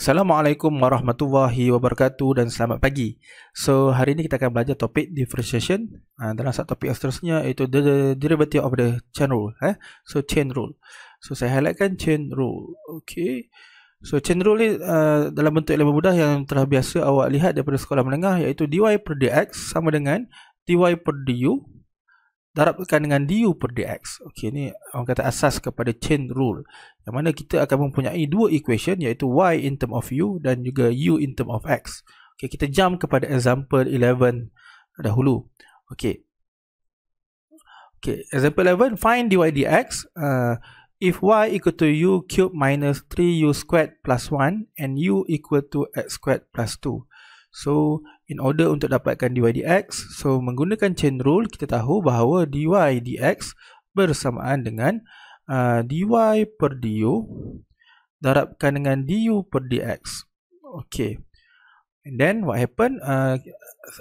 Assalamualaikum warahmatullahi wabarakatuh dan selamat pagi. So, hari ini kita akan belajar topik differentiation. Dalam satu topik yang seterusnya iaitu the derivative of the chain rule. So, chain rule. So, saya highlightkan chain rule. Okay. So, chain rule ni dalam bentuk ilmu mudah yang telah biasa awak lihat daripada sekolah menengah, iaitu dy per dx sama dengan dy per du darabkan dengan du per dx. Okey, ni orang kata asas kepada chain rule, yang mana kita akan mempunyai dua equation, iaitu y in term of u dan juga u in term of x. Okey, kita jump kepada example 11 dahulu. Okey, example 11, find dy dx. If y equal to u cube minus 3u squared plus 1 and u equal to x squared plus 2. So, in order untuk dapatkan dy dx, so menggunakan chain rule, kita tahu bahawa dy dx bersamaan dengan dy per du darabkan dengan du per dx. Okay. And then, what happen?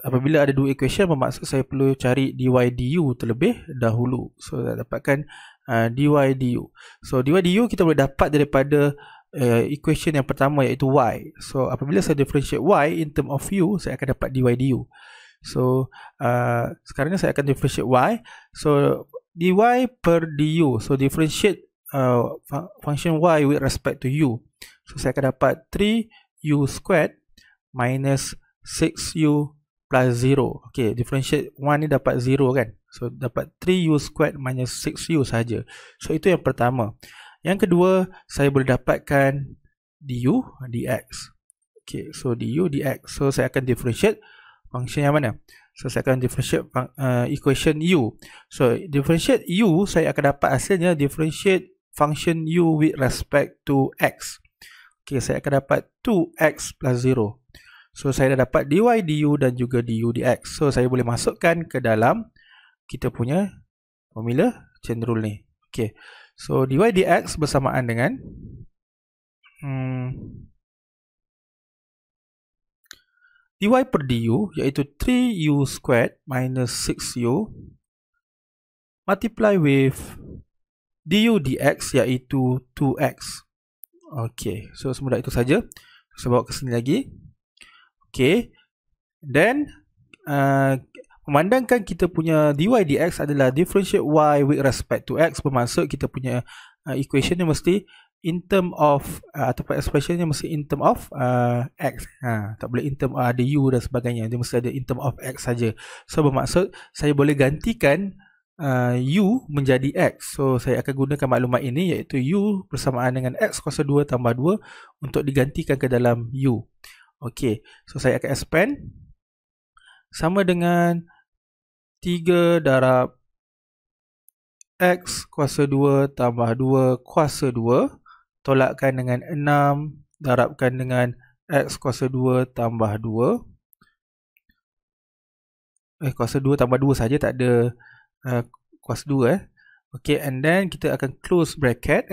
Apabila ada dua equation, bermaksud saya perlu cari dy du terlebih dahulu. So, dapatkan dy du. So, dy du kita boleh dapat daripada equation yang pertama, iaitu y. So, apabila saya differentiate y in term of u, saya akan dapat dy du. So, sekarang ni saya akan differentiate y. So, dy per du. So, differentiate function y with respect to u. So, saya akan dapat 3u squared minus 6u plus 0. Okay, differentiate 1 ni dapat 0 kan. So, dapat 3u squared minus 6u saja. So, itu yang pertama. Yang kedua, saya boleh dapatkan du dx. Okay, so du dx. So, saya akan differentiate function yang mana? So, saya akan differentiate equation u. So, differentiate u, saya akan dapat hasilnya differentiate function u with respect to x. Okay, saya akan dapat 2x plus 0. So, saya dah dapat dy du dan juga du dx. So, saya boleh masukkan ke dalam kita punya formula chain rule ni. Okay. So, dy dx bersamaan dengan dy per du, iaitu 3u squared minus 6u multiply with du dx, iaitu 2x. Okay, so semudah itu saja. Saya bawa ke sini lagi. Okay, then memandangkan kita punya dy dx adalah differentiate y with respect to x, bermaksud kita punya equation ni mesti in term of ataupun expression ni mesti in term of x. Tak boleh in term ada u dan sebagainya, dia mesti ada in term of x saja. So, bermaksud saya boleh gantikan u menjadi x. So, saya akan gunakan maklumat ini, iaitu u bersamaan dengan x kuasa 2 tambah 2 untuk digantikan ke dalam u. Okay, so saya akan expand sama dengan 3 darab x kuasa 2 tambah 2 kuasa 2 tolakkan dengan 6 darabkan dengan x kuasa 2 tambah 2. Kuasa 2 tambah 2 saja, tak ada kuasa 2. Okay, and then kita akan close bracket.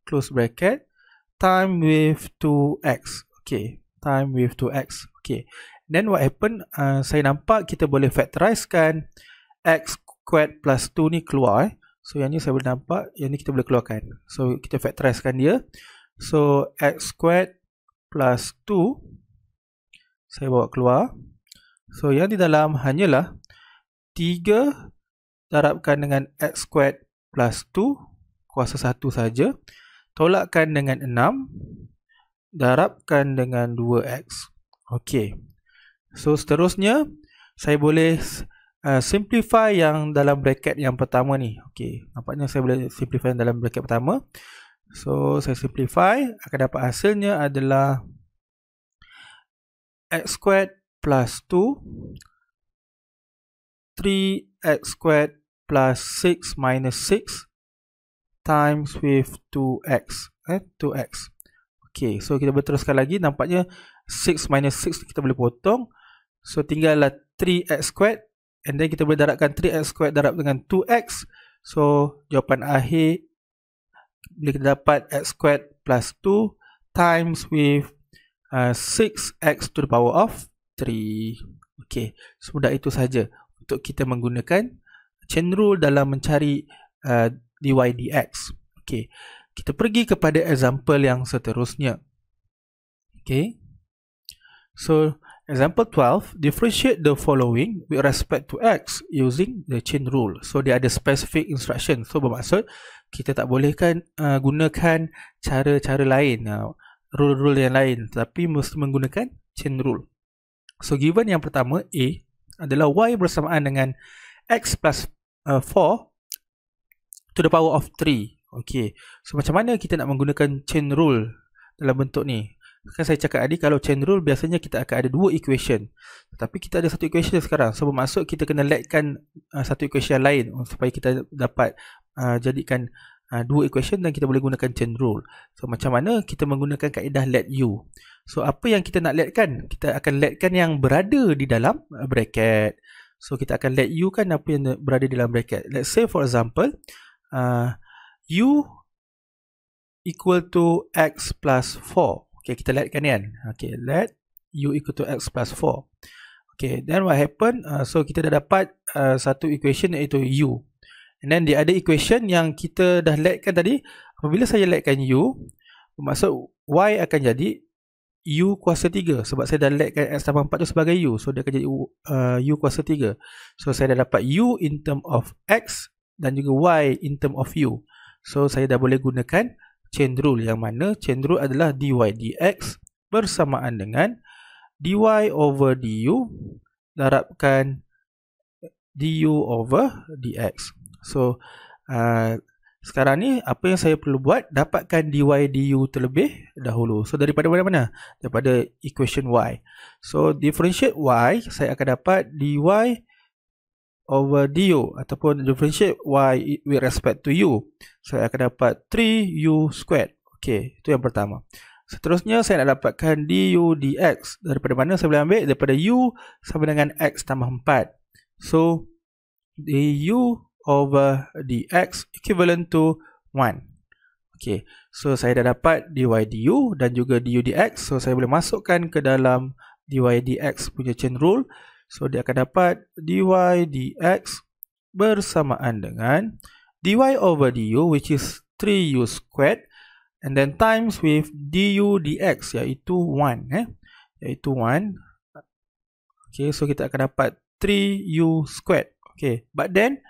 Close bracket time with 2x. Okay, time with 2x. Okay. Then what happen? Saya nampak kita boleh factorizekan x squared plus 2 ni keluar. So, yang ni saya boleh nampak, yang ni kita boleh keluarkan. So, kita factorizekan dia. So, x squared plus 2 saya bawa keluar. So, yang di dalam hanyalah 3 darabkan dengan x squared plus 2 kuasa 1 saja. Tolakkan dengan 6 darabkan dengan 2x. Okey. So, seterusnya saya boleh simplify yang dalam bracket yang pertama ni. Okey, nampaknya saya boleh simplify yang dalam bracket pertama. So, saya simplify, akan dapat hasilnya adalah x squared plus 2 3x squared plus 6 minus 6 times with 2x. 2x. Okay, so kita berteruskan lagi. Nampaknya 6 minus 6 kita boleh potong. So, tinggallah 3x squared. And then kita boleh darabkan 3x squared darab dengan 2x. So, jawapan akhir boleh kita dapat x squared plus 2 times with 6x to the power of 3. Okay, semudah itu saja untuk kita menggunakan chain rule dalam mencari dy dx. Okay, kita pergi kepada example yang seterusnya. Okay. So example 12, differentiate the following with respect to x using the chain rule. So dia ada specific instruction. So bermaksud kita tak bolehkan gunakan cara-cara lain, rule-rule yang lain, tapi mesti menggunakan chain rule. So given yang pertama A adalah y bersamaan dengan x plus 4 to the power of 3. Okay. So macam mana kita nak menggunakan chain rule dalam bentuk ni? Kan saya cakap tadi, kalau chain rule biasanya kita akan ada dua equation, tapi kita ada satu equation sekarang. So bermaksud kita kena letkan satu equation lain supaya kita dapat jadikan dua equation dan kita boleh gunakan chain rule. So macam mana kita menggunakan kaedah let u. So apa yang kita nak letkan? Kita akan letkan yang berada di dalam bracket. So kita akan let u kan apa yang berada di dalam bracket. Let's say for example u equal to x plus 4. Okay, kita letkan kan. Okay, let u equal to x plus 4. Okay, then what happen? So kita dah dapat satu equation iaitu u. And then the other equation yang kita dah letkan tadi, apabila saya letkan u, bermaksud y akan jadi u kuasa 3. Sebab saya dah letkan x tambah 4 tu sebagai u. So dia akan jadi u kuasa 3. So saya dah dapat u in term of x dan juga y in term of u. So saya dah boleh gunakan chain rule, yang mana chain rule adalah dy dx bersamaan dengan dy over du darabkan du over dx. So sekarang ni apa yang saya perlu buat, dapatkan dy du terlebih dahulu. So daripada mana? Daripada equation y. So differentiate y, saya akan dapat dy over du ataupun differentiate y with respect to u. Saya akan dapat 3u squared. Okay, itu yang pertama. Seterusnya saya nak dapatkan du dx. Daripada mana saya boleh ambil? Daripada u sama dengan x tambah 4. So du over dx equivalent to 1. Okay, so saya dah dapat dy du dan juga du dx. So saya boleh masukkan ke dalam dy dx punya chain rule. So dia akan dapat dy dx bersamaan dengan dy over du, which is 3u squared, and then times with du dx, iaitu 1. Iaitu 1. Okay, so kita akan dapat 3u squared. Okay, but then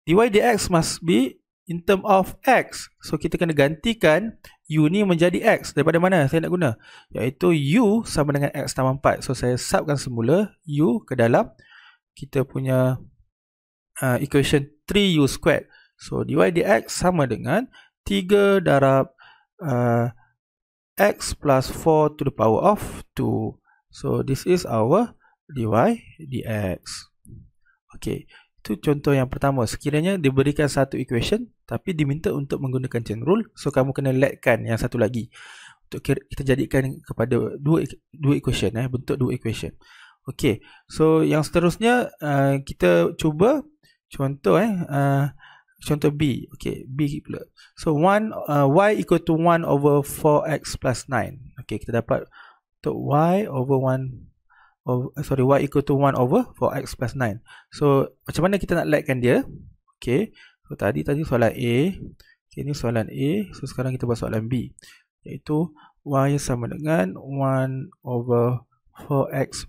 dy dx must be in term of x. So kita kena gantikan u ni menjadi x. Daripada mana saya nak guna? Iaitu u sama dengan x tambah 4. So saya subkan semula u ke dalam kita punya equation 3u squared. So dy dx sama dengan 3 darab x plus 4 to the power of 2. So this is our dy dx. Okay, itu contoh yang pertama. Sekiranya diberikan satu equation tapi diminta untuk menggunakan chain rule, so kamu kena letkan yang satu lagi untuk kita jadikan kepada dua equation, bentuk dua equation. Okay, so yang seterusnya kita cuba contoh contoh B. Okay, B pula. So y equal to 1 over 4x plus 9. Okay, kita dapat untuk y over 1 y equal to 1 over 4x plus 9. So macam mana kita nak letkan dia? Okay, so tadi soalan A. Okay, ini soalan A. So sekarang kita buat soalan B, iaitu y sama dengan 1 over 4x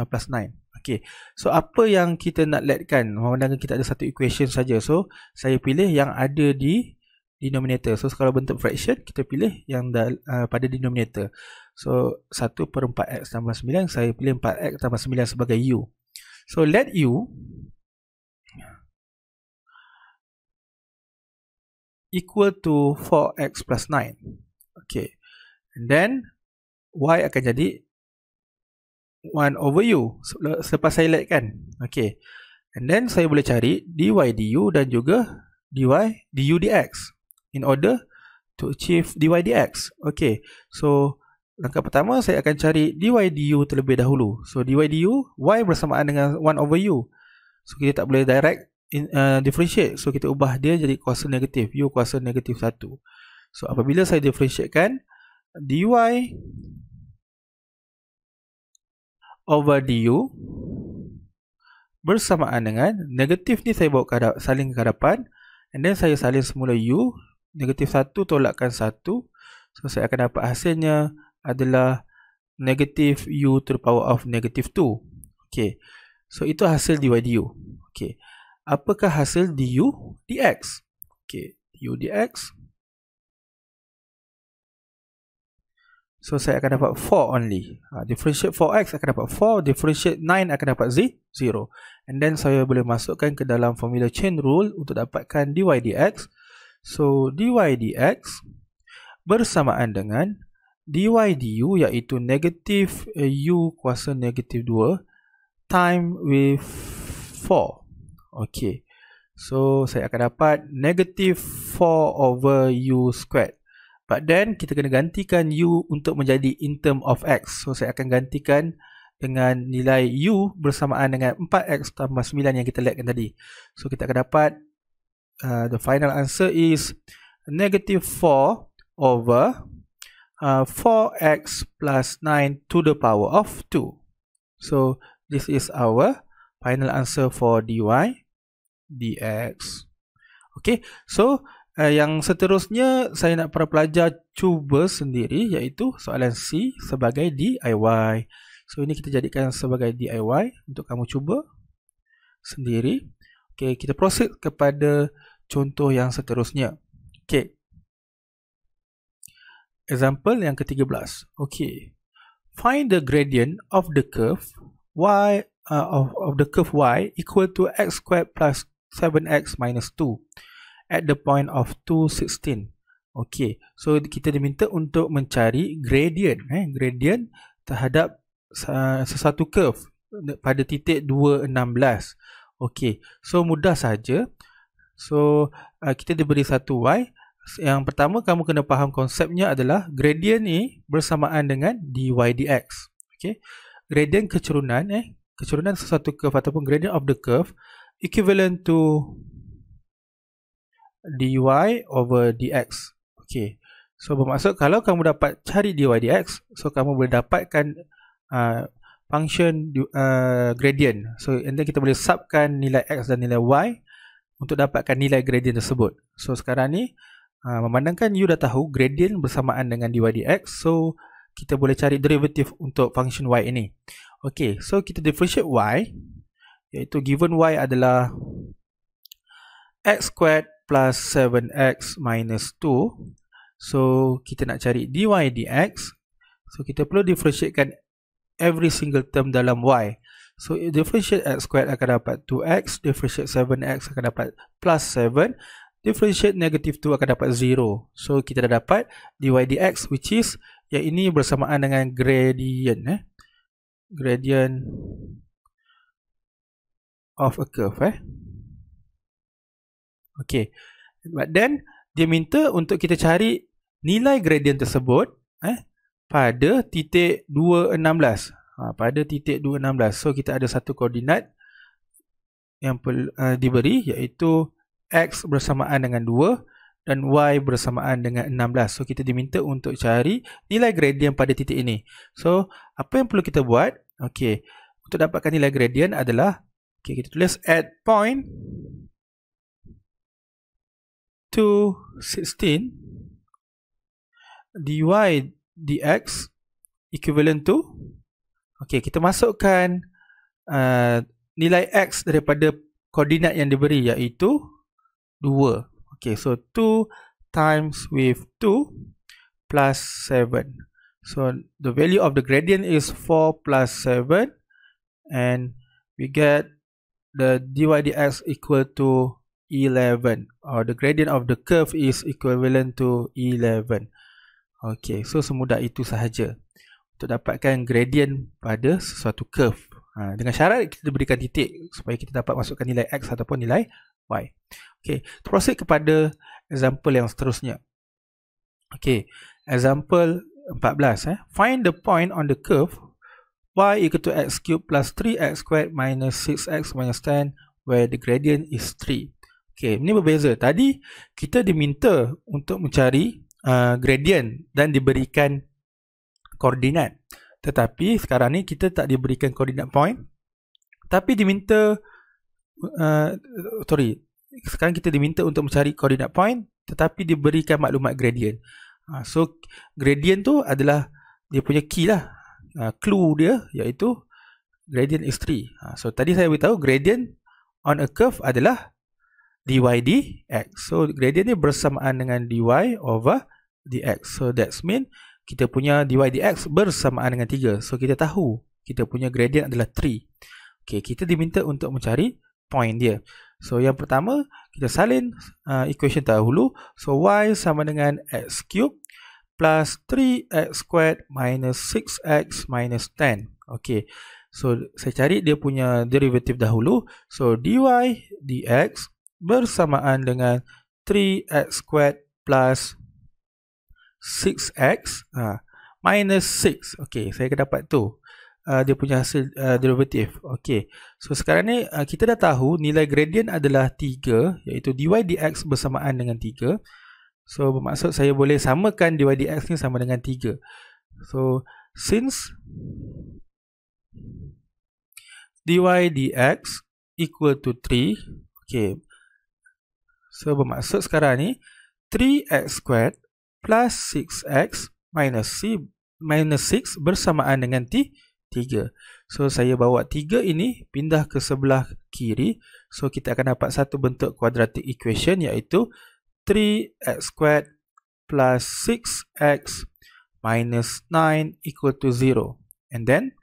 plus 9. Okay, so apa yang kita nak letkan? Memandangkan kita ada satu equation saja. So saya pilih yang ada di denominator. So kalau bentuk fraction, kita pilih yang pada denominator. So 1/4x tambah 9, saya pilih 4x tambah 9 sebagai u. So let u equal to 4x plus 9. Okay, and then y akan jadi 1 over u selepas saya letkan. Okay, and then saya boleh cari dy du dan juga du dx in order to achieve dy dx. Okay, so langkah pertama saya akan cari dy du terlebih dahulu. So dy du, y bersamaan dengan 1 over u. So kita tak boleh direct differentiate. So kita ubah dia jadi kuasa negatif, u kuasa negatif 1. So apabila saya differentiatekan, dy over du bersamaan dengan negatif ni saya bawa saling ke hadapan, and then saya salin semula u, negatif 1 tolakkan 1. So saya akan dapat hasilnya adalah negative u to the power of negative 2. Okay, so itu hasil dy du. Okay, apakah hasil du dx? Okay, du dx. So saya akan dapat 4 only. Differentiate 4x akan dapat 4, differentiate 9 akan dapat 0. And then saya boleh masukkan ke dalam formula chain rule untuk dapatkan dy dx. So dy dx bersamaan dengan dy du, iaitu negative u kuasa negative 2 time with 4. Okay, so saya akan dapat negative 4 over u squared. But then kita kena gantikan u untuk menjadi in term of x. So saya akan gantikan dengan nilai u bersamaan dengan 4x tambah 9 yang kita lihatkan tadi. So kita akan dapat the final answer is negative 4 over 4x plus 9 to the power of 2. So this is our final answer for dy dx. Okay, so yang seterusnya saya nak para pelajar cuba sendiri, iaitu soalan C sebagai DIY. So ini kita jadikan sebagai DIY untuk kamu cuba sendiri. Okay, kita proceed kepada contoh yang seterusnya. Okay, example yang ke-13. Okay, find the gradient of the curve y of the curve y equal to x squared plus 7x minus 2 at the point of 216. Okay, so kita diminta untuk mencari gradient, gradient terhadap sesuatu curve pada titik 216. Okay, so mudah saja. So kita diberi satu y. Yang pertama kamu kena faham konsepnya adalah gradient ni bersamaan dengan dy dx. Okay, gradient kecurunan, kecurunan sesuatu curve ataupun gradient of the curve equivalent to dy over dx. Okay, so bermaksud kalau kamu dapat cari dy dx, so kamu boleh dapatkan function gradient. So and then kita boleh subkan nilai x dan nilai y untuk dapatkan nilai gradient tersebut. So sekarang ni memandangkan you dah tahu gradient bersamaan dengan dy dx, so kita boleh cari derivative untuk function y ini. Okay, so kita differentiate y, iaitu given y adalah x squared plus 7x minus 2. So kita nak cari dy dx, so kita perlu differentiatekan every single term dalam y. So differentiate x squared akan dapat 2x, differentiate 7x akan dapat plus 7, differentiate negative 2 akan dapat 0. So kita dah dapat dy dx, which is yang ini bersamaan dengan gradient, gradient of a curve. Okay, but then dia minta untuk kita cari nilai gradient tersebut pada titik 216. Pada titik 216. So kita ada satu koordinat yang diberi, iaitu x bersamaan dengan 2 dan y bersamaan dengan 16. So kita diminta untuk cari nilai gradient pada titik ini. So apa yang perlu kita buat? Okay, untuk dapatkan nilai gradient adalah, okay, kita tulis at point 216 dy dx equivalent to, okay, kita masukkan nilai x daripada koordinat yang diberi, iaitu 2. Okay, so 2 times with 2 plus 7. So the value of the gradient is 4 plus 7, and we get the dy dx equal to 11, or the gradient of the curve is equivalent to 11. Okay, so semudah itu sahaja untuk dapatkan gradient pada sesuatu curve. Dengan syarat kita berikan titik supaya kita dapat masukkan nilai x ataupun nilai y. Okay, proceed kepada example yang seterusnya. Okay, example 14. Find the point on the curve y equal to x cubed plus 3x squared minus 6x minus 10 where the gradient is 3. Okay, ini berbeza. Tadi kita diminta untuk mencari gradient dan diberikan koordinat. Tetapi sekarang ni kita tak diberikan koordinat point, tapi diminta sekarang kita diminta untuk mencari koordinat point tetapi diberikan maklumat gradient. So gradient tu adalah dia punya key lah. clue dia iaitu gradient is 3. So tadi saya beritahu gradient on a curve adalah dy dx. So gradient ni bersamaan dengan dy over dx. So that's mean kita punya dy dx bersamaan dengan 3. So kita tahu kita punya gradient adalah 3. Okay, kita diminta untuk mencari point dia. So yang pertama kita salin equation dahulu. So y sama dengan x cube plus 3x squared minus 6x minus 10. Okay, so saya cari dia punya derivative dahulu. So dy dx bersamaan dengan 3x squared plus 6x minus 6. Okay, saya akan dapat tu dia punya hasil derivative. Okay, so sekarang ni kita dah tahu nilai gradient adalah 3, iaitu dy dx bersamaan dengan 3. So bermaksud saya boleh samakan dy dx ni sama dengan 3. So since dy dx equal to 3, okay, so bermaksud sekarang ni 3x squared plus 6x minus 6 bersamaan dengan 3. So saya bawa 3 ini pindah ke sebelah kiri. So kita akan dapat satu bentuk quadratic equation iaitu 3x squared plus 6x minus 9 equal to 0. And then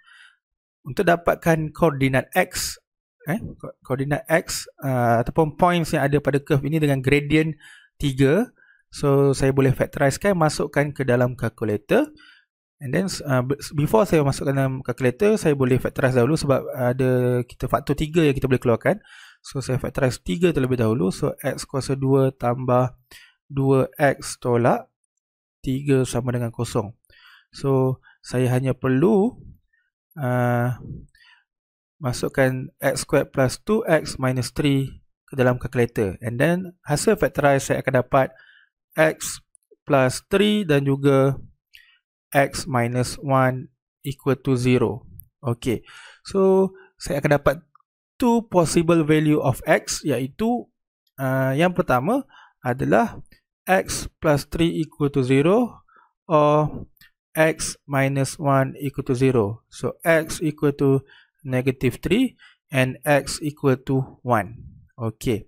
untuk dapatkan koordinat x, ataupun points yang ada pada curve ini dengan gradient 3, so saya boleh factorizekan, masukkan ke dalam calculator. And then before saya masukkan dalam calculator, saya boleh factorize dahulu sebab ada kita faktor 3 yang kita boleh keluarkan. So saya factorize 3 terlebih dahulu. So x kuasa 2 tambah 2x tolak 3 sama dengan 0. So saya hanya perlu masukkan x squared plus 2x minus 3 ke dalam calculator. And then hasil factorize saya akan dapat x plus 3 dan juga x minus 1 equal to 0. Okay, so saya akan dapat two possible value of x, iaitu yang pertama adalah x plus 3 equal to 0 or x minus 1 equal to 0. So x equal to negative 3 and x equal to 1. Okay,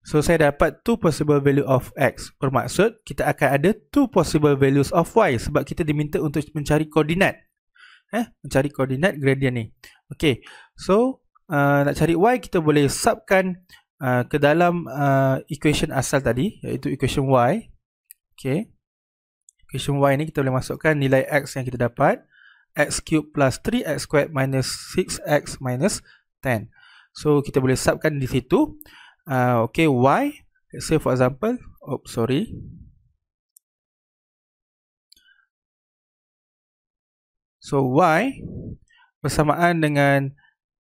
so saya dapat two possible value of x. Bermaksud kita akan ada two possible values of y sebab kita diminta untuk mencari koordinat. Mencari koordinat gradient ni. Okay, so nak cari y kita boleh subkan ke dalam equation asal tadi, iaitu equation y. Okay, equation y ni kita boleh masukkan nilai x yang kita dapat, x cube plus 3x squared minus 6x minus 10. So kita boleh subkan di situ. Okay, y, let's say for example, so y bersamaan dengan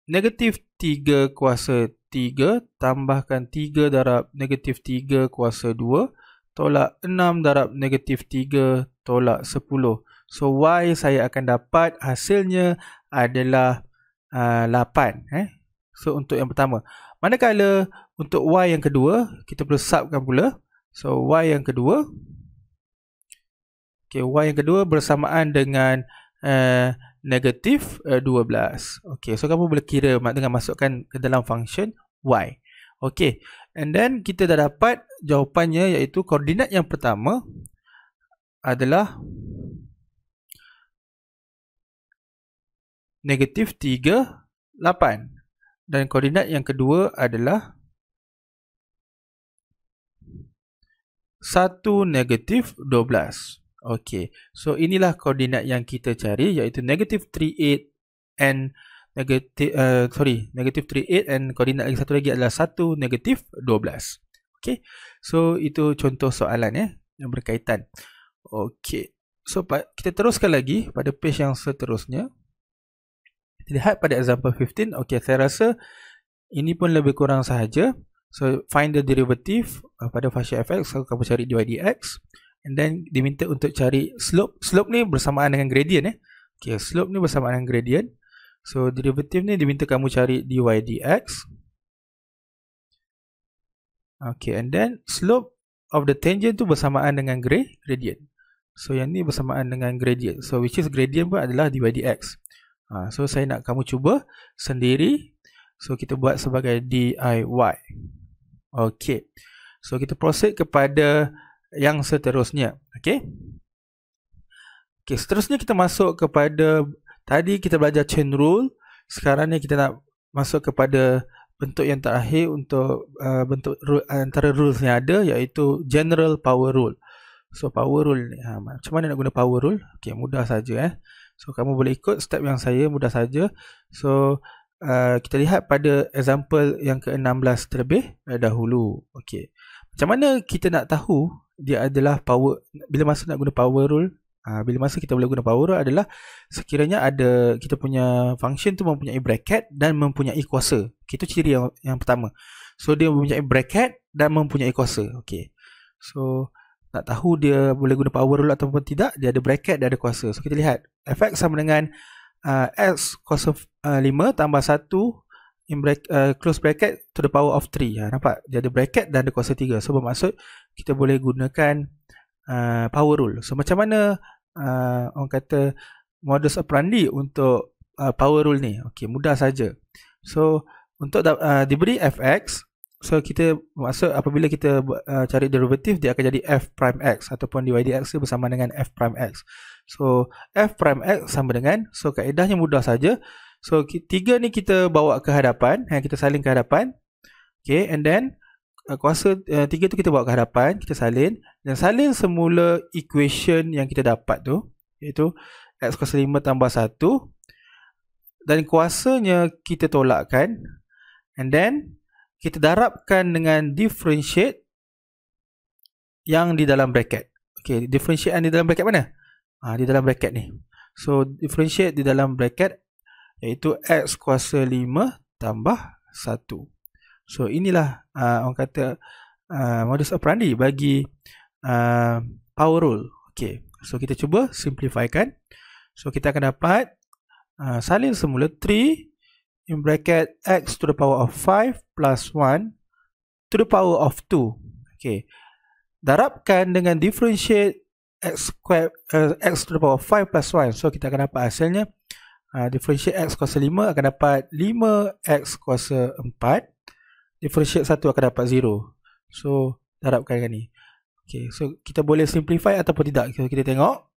negatif 3 kuasa 3 tambahkan 3 darab negatif 3 kuasa 2 tolak 6 darab negatif 3 tolak 10. So y saya akan dapat hasilnya adalah 8. So untuk yang pertama. Manakala untuk y yang kedua, kita perlu subkan pula. So y yang kedua, okay, y yang kedua bersamaan dengan negatif 12. Okay, so kamu boleh kira dengan masukkan ke dalam function y. Okay, and then kita dah dapat jawapannya, iaitu koordinat yang pertama adalah negatif 3, 8. Dan koordinat yang kedua adalah 1, negatif 12. Okay, so inilah koordinat yang kita cari, iaitu negatif 38 and negatif 38 and koordinat lagi satu lagi adalah 1, negatif 12. Okay, so itu contoh soalan yang berkaitan. Okay, so kita teruskan lagi pada page yang seterusnya. Kita lihat pada example 15. Okay, saya rasa ini pun lebih kurang sahaja. So find the derivative pada function fx. So kamu cari dy dx. And then diminta untuk cari slope. Slope ni bersamaan dengan gradient. Okay, slope ni bersamaan dengan gradient. So derivative ni diminta kamu cari dy dx. Okay, and then slope of the tangent tu bersamaan dengan gradient. So yang ni bersamaan dengan gradient. So which is gradient pun adalah dy dx. So saya nak kamu cuba sendiri. So kita buat sebagai diy. Okay. So kita proceed kepada yang seterusnya. Okay. Okay, seterusnya kita masuk kepada, tadi kita belajar chain rule. Sekarang ni kita nak masuk kepada bentuk yang terakhir untuk bentuk antara rules yang ada, iaitu general power rule. So power rule ni, macam mana nak guna power rule? Okay, mudah saja. So kamu boleh ikut step yang saya, mudah saja. So kita lihat pada example yang ke-16 terlebih dahulu. Okay, macam mana kita nak tahu dia adalah power, bila masa nak guna power rule? Bila masa kita boleh guna power rule adalah sekiranya ada kita punya function tu mempunyai bracket dan mempunyai kuasa. Itu ciri yang pertama. So dia mempunyai bracket dan mempunyai kuasa. Okay. So nak tahu dia boleh guna power rule ataupun tidak, dia ada bracket, dia ada kuasa. So kita lihat fx sama dengan x kuasa 5 tambah 1 in close bracket to the power of 3. Nampak? Dia ada bracket dan ada kuasa 3. So bermaksud kita boleh gunakan power rule. So macam mana orang kata modus operandi untuk power rule ni? Okey, mudah saja. So untuk diberi fx, so kita maksud apabila kita cari derivatif, dia akan jadi f prime x ataupun dy dx bersama dengan f prime x. So f prime x sama dengan, so kaedahnya mudah saja. So 3 ni kita bawa ke hadapan, kita salin ke hadapan. Okay, and then kuasa 3 tu kita bawa ke hadapan, kita salin, dan salin semula equation yang kita dapat tu, iaitu x kuasa 5 tambah 1, dan kuasanya kita tolakkan, and then kita darabkan dengan differentiate yang di dalam bracket. Okay, differentiate yang di dalam bracket mana? Di dalam bracket ni. So differentiate di dalam bracket iaitu x kuasa 5 tambah 1. So inilah orang kata modus operandi bagi power rule. Okay, so kita cuba simplifykan. So kita akan dapat salin semula 3 in bracket x to the power of 5 plus 1 to the power of 2. Okay, darabkan dengan differentiate x to the power of 5 plus 1. So kita akan dapat hasilnya differentiate x kuasa 5 akan dapat 5x kuasa 4. Differentiate 1 akan dapat 0. So darabkan dengan ni. Okay, so kita boleh simplify ataupun tidak. So kita tengok.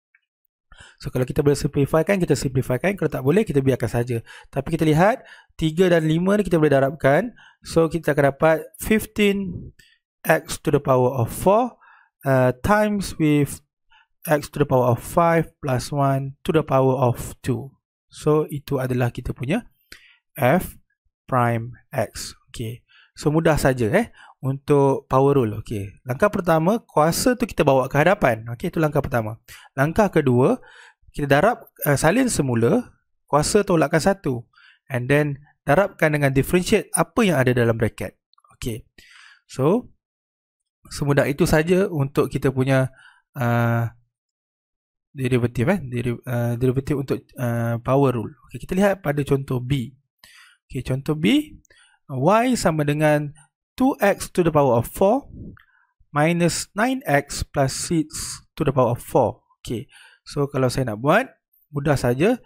So kalau kita boleh simplifykan, kita simplifykan. Kalau tak boleh, kita biarkan saja. Tapi kita lihat 3 dan 5 ni kita boleh darabkan. So kita akan dapat 15x to the power of 4 times with x to the power of 5 plus 1 to the power of 2. So itu adalah kita punya f prime x. Okay, so mudah saja untuk power rule. Okay, langkah pertama, kuasa tu kita bawa ke hadapan. Okay, itu langkah pertama. Langkah kedua, kita darab, salin semula, kuasa tolakkan 1, and then darabkan dengan differentiate apa yang ada dalam bracket. Okay, so semudah itu saja untuk kita punya derivatif derivatif untuk power rule. Okay, kita lihat pada contoh B. Okay, contoh B, y sama dengan 2x to the power of 4 minus 9x plus 6 to the power of 4. Okay, so kalau saya nak buat, mudah saja.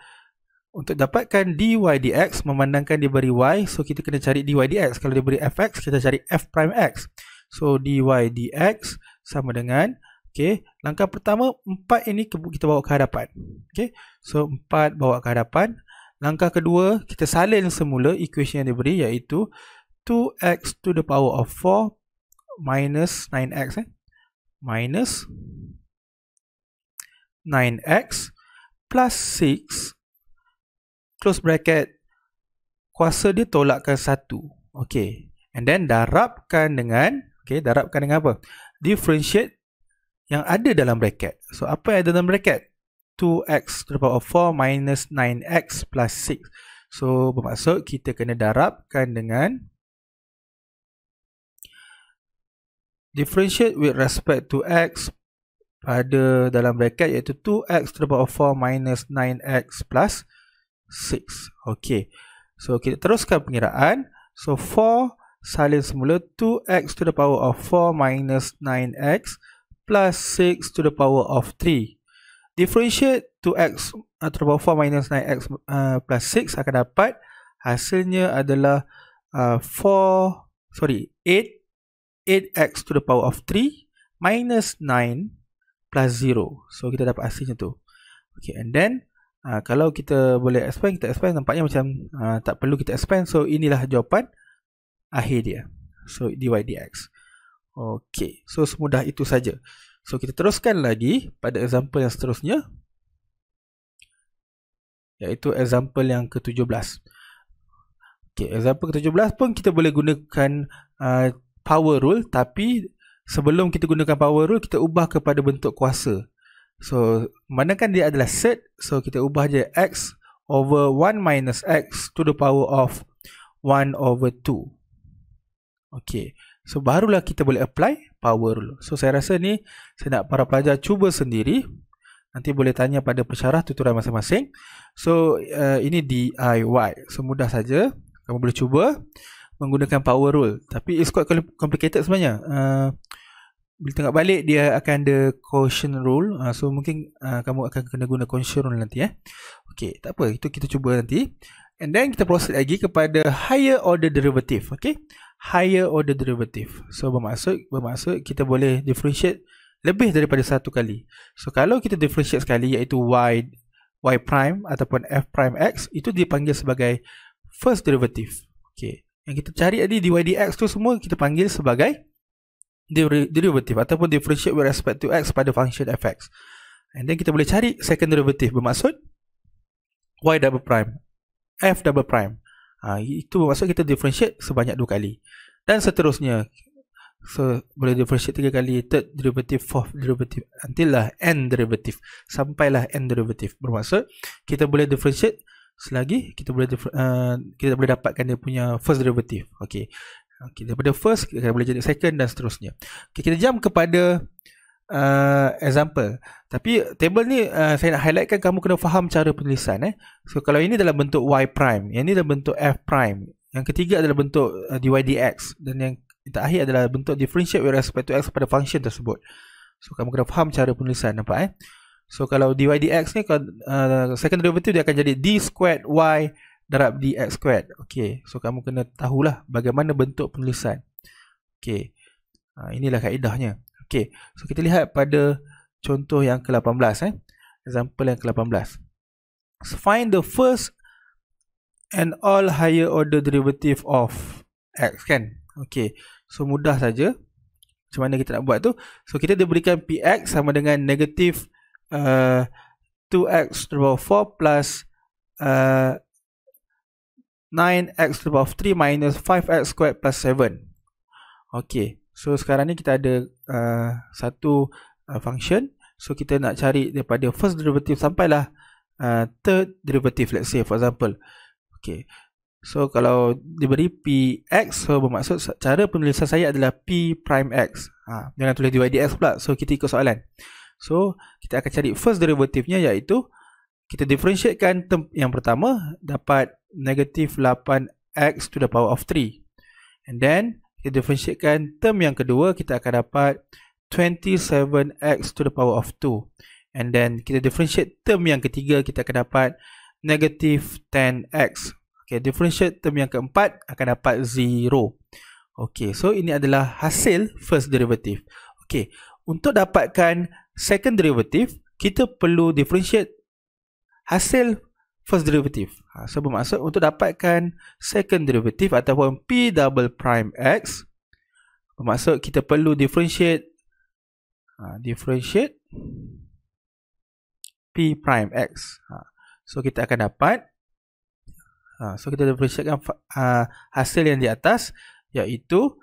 Untuk dapatkan dy dx, memandangkan diberi y, so kita kena cari dy dx. Kalau diberi fx, kita cari f prime x. So dy dx sama dengan, okay, langkah pertama 4 ini kita bawa ke hadapan. Okay, so 4 bawa ke hadapan. Langkah kedua, kita salin semula equation yang diberi, iaitu 2x to the power of 4 minus 9x minus 9x plus 6 close bracket, kuasa dia tolakkan 1. Okay, and then darabkan dengan, okay, darabkan dengan apa? Differentiate yang ada dalam bracket. So apa yang ada dalam bracket? 2x to the power of 4 minus 9x plus 6. So bermaksud kita kena darabkan dengan differentiate with respect to x pada dalam bracket, iaitu 2x to the power of 4 minus 9x plus 6. Okay, so kita teruskan pengiraan. So 4 salin semula 2x to the power of 4 minus 9x plus 6 to the power of 3. differentiate 2x to the power 4 minus 9x plus 6 akan dapat hasilnya adalah 8x to the power of 3 minus 9 plus 0. So kita dapat hasilnya tu. Okay, and then kalau kita boleh expand, kita expand, nampaknya macam tak perlu kita expand. So inilah jawapan akhir dia. So dy dx. Okay, so semudah itu saja. So kita teruskan lagi pada example yang seterusnya, iaitu example yang ke-17. Okay, example ke-17 pun kita boleh gunakan power rule, tapi sebelum kita gunakan power rule, kita ubah kepada bentuk kuasa. So manakan dia adalah set, so kita ubah je x over 1 minus x to the power of 1 over 2. Okay, so barulah kita boleh apply power rule. So saya rasa ni saya nak para pelajar cuba sendiri. Nanti boleh tanya pada pensyarah tutoran masing-masing. So ini DIY. So mudah saja. Kamu boleh cuba menggunakan power rule. Tapi it's quite complicated sebenarnya. Bila tengok balik dia akan ada quotient rule. So mungkin kamu akan kena guna quotient rule nanti. Okay, tak apa. Itu kita cuba nanti. And then kita proceed lagi kepada higher order derivative. Okay, higher order derivative. So bermaksud kita boleh differentiate lebih daripada satu kali. So kalau kita differentiate sekali, iaitu y prime ataupun f prime x, itu dipanggil sebagai first derivative. Okay, yang kita cari tadi dy dx tu semua kita panggil sebagai derivative ataupun differentiate with respect to x pada function fx. And then kita boleh cari second derivative, bermaksud y double prime, f double prime. Itu bermaksud kita differentiate sebanyak 2 kali. Dan seterusnya. So boleh differentiate 3 kali, third derivative, fourth derivative, until lah n derivative, sampailah n derivative. Bermaksud kita boleh differentiate selagi kita boleh dapatkan dia punya first derivative. Okay, daripada first kita boleh jadi second dan seterusnya. Okay, kita jump kepada example. Tapi table ni saya nak highlightkan, kamu kena faham cara penulisan. So kalau ini dalam bentuk y prime, yang ini dalam bentuk f prime, yang ketiga adalah bentuk dy dx, dan yang terakhir adalah bentuk differentiate with respect to x pada function tersebut. So kamu kena faham cara penulisan, nampak So kalau dy dx ni, second derivative dia akan jadi d squared y darab dx squared. Okay, so kamu kena tahulah bagaimana bentuk penulisan. Okay, inilah kaedahnya. Okay, so kita lihat pada contoh yang ke-18. Example yang ke-18. So find the first and all higher order derivative of x, kan? Okay, so mudah saja. Macam mana kita nak buat tu? So kita diberikan px sama dengan negatif 2x to the power 4 plus 9x to the power 3 minus 5x squared plus 7. Okay, so sekarang ni kita ada satu function. So kita nak cari daripada first derivative sampailah third derivative, let's say for example. Okay, so kalau diberi px, so bermaksud cara penulisan saya adalah p prime x. Jangan tulis dy dx pula. So kita ikut soalan. So kita akan cari first derivative-nya, iaitu kita differentiatekan term yang pertama, dapat negatif 8x to the power of 3. And then kita differentiatekan term yang kedua, kita akan dapat 27x to the power of 2. And then kita differentiate term yang ketiga, kita akan dapat negatif 10x. Okay, differentiate term yang keempat akan dapat 0. Okay, so ini adalah hasil first derivative. Okay, untuk dapatkan second derivative, kita perlu differentiate hasil first derivative. So bermaksud untuk dapatkan second derivative ataupun p double prime x, bermaksud kita perlu differentiate p prime x. So kita akan dapat, so kita differentiatekan hasil yang di atas, iaitu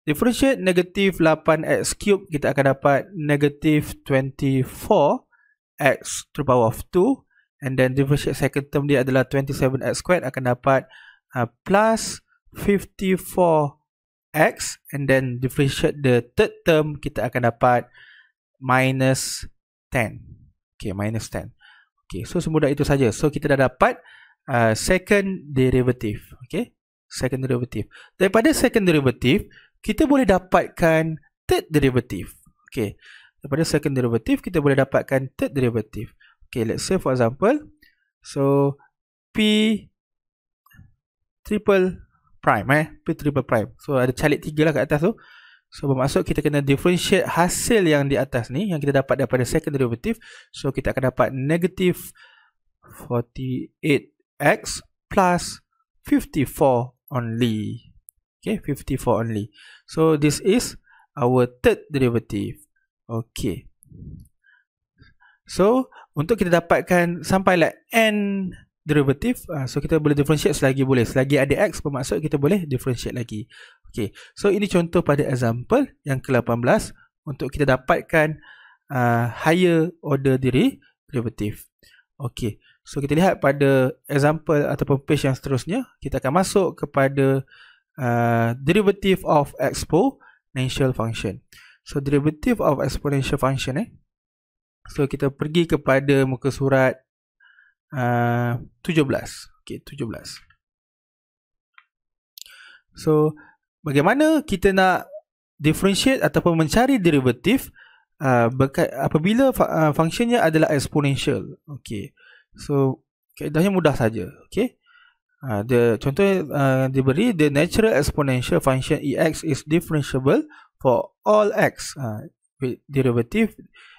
differentiate negatif 8x cube, kita akan dapat negatif 24x to the power of 2. And then differentiate second term dia adalah 27x squared, akan dapat plus 54x. And then differentiate the third term, kita akan dapat minus 10. Okay, minus 10. Okay, so semudah itu saja. So kita dah dapat second derivative. Okay, second derivative. Daripada second derivative, kita boleh dapatkan third derivative. Okay, daripada second derivative, kita boleh dapatkan third derivative. Okay, let's say for example, so P triple prime P triple prime. So ada calik 3 lah kat atas tu. So bermaksud kita kena differentiate hasil yang di atas ni, yang kita dapat daripada second derivative. So kita akan dapat negative 48x plus 54 only. Okay, 54 only. So this is our third derivative. Okay. So untuk kita dapatkan sampailah n derivative, so kita boleh differentiate selagi boleh. Selagi ada x bermaksud kita boleh differentiate lagi. Okay, so ini contoh pada example yang ke-18 untuk kita dapatkan higher order derivative. Okay, so kita lihat pada example ataupun page yang seterusnya, kita akan masuk kepada derivative of exponential function. So derivative of exponential function so kita pergi kepada muka surat 17. Okay, 17. So bagaimana kita nak differentiate ataupun mencari derivative apabila functionnya adalah exponential. Okay, so kaedahnya mudah saja. Okay, contoh diberi the natural exponential function ex is differentiable for all x with derivative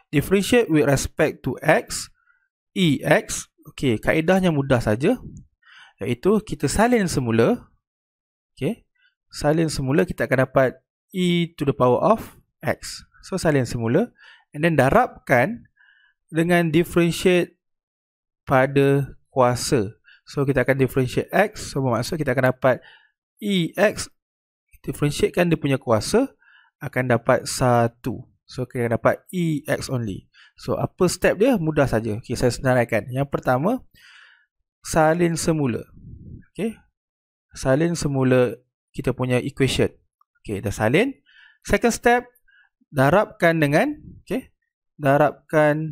differentiate with respect to x ex. Okay, kaedahnya mudah saja, iaitu kita salin semula. Okay, salin semula kita akan dapat e to the power of x. So salin semula and then darabkan dengan differentiate pada kuasa. So kita akan differentiate x, so bermaksud kita akan dapat ex, differentiatekan dia punya kuasa, akan dapat 1. So kita dapat ex only. So apa step dia? Mudah saja. Okay, saya senaraikan. Yang pertama, salin semula. Okay, salin semula kita punya equation. Okay, dah salin. Second step, darabkan dengan, okay, darabkan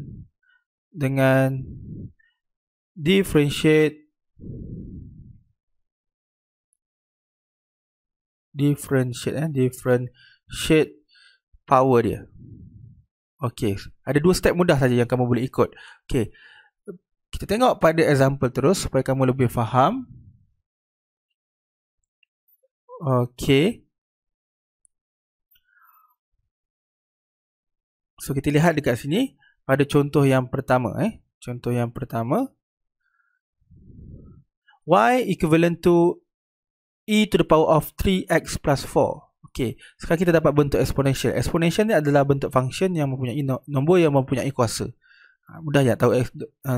dengan differentiate power dia. Okey, ada 2 step mudah saja yang kamu boleh ikut. Okey, kita tengok pada example terus supaya kamu lebih faham. Okey, so kita lihat dekat sini pada contoh yang pertama. Contoh yang pertama, y equivalent to e to the power of 3x plus 4. Okey, sekarang kita dapat bentuk exponential. Exponential ni adalah bentuk function yang mempunyai nombor yang mempunyai kuasa. Mudah je tahu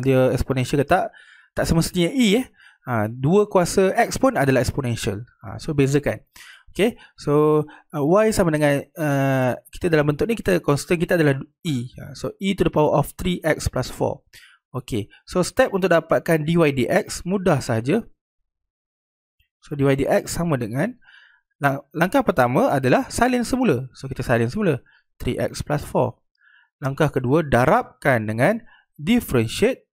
dia exponential ke tak? Tak semestinya e. 2 kuasa x pun adalah exponential. So bezakan. Okey, so y sama dengan kita dalam bentuk ni, kita constant kita adalah e. So e to the power of 3x plus 4. Okey, so step untuk dapatkan dy dx mudah saja. So dy dx sama dengan, langkah pertama adalah salin semula. So kita salin semula 3x plus 4. Langkah kedua, darabkan dengan differentiate